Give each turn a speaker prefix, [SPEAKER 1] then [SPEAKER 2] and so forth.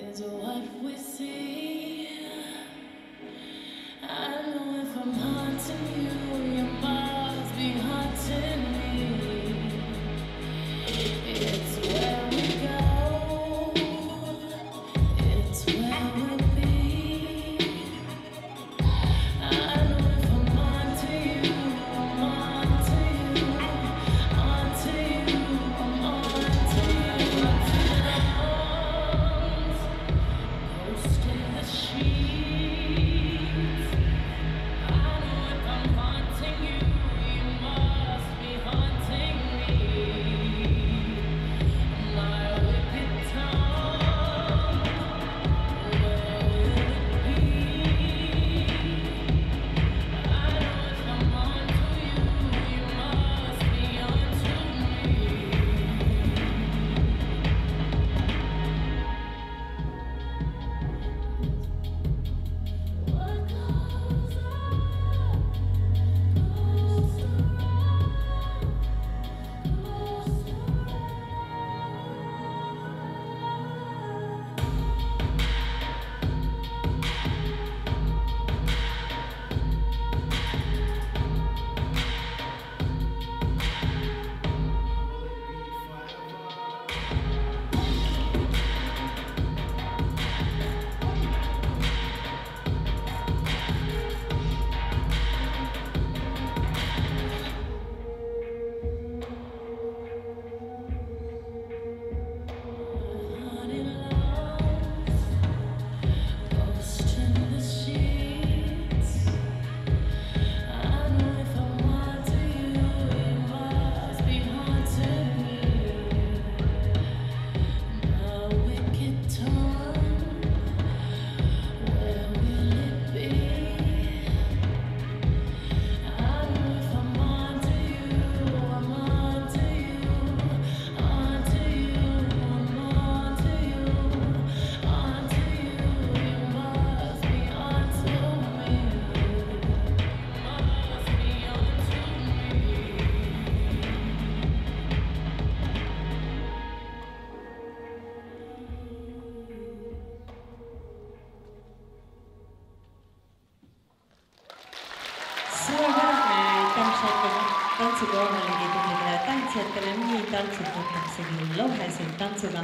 [SPEAKER 1] is what we see. I know if I'm haunting you, you must be haunting me. It's where we go, it's where we'll be. I know if I'm onto you, I'm onto you, onto you, I'm onto you. Ghost in the sheets. I know if I'm haunting you, you must be haunting me. My wicked tongue, where will it be? I know if I'm onto you, you must be onto me. What goes up, goes around, goes around. Honey loves, ghost in the sheets. I know if I'm onto you, you must be haunting me. My wicked tongue, where will it be? I know if I'm onto you, I'm onto you, onto you, I'm onto you, onto you. You must be onto me. You must be onto me.
[SPEAKER 2] Suur tänu tantsukoolile, tantsijatele nii tantsutakse küll lohesid tantsuga.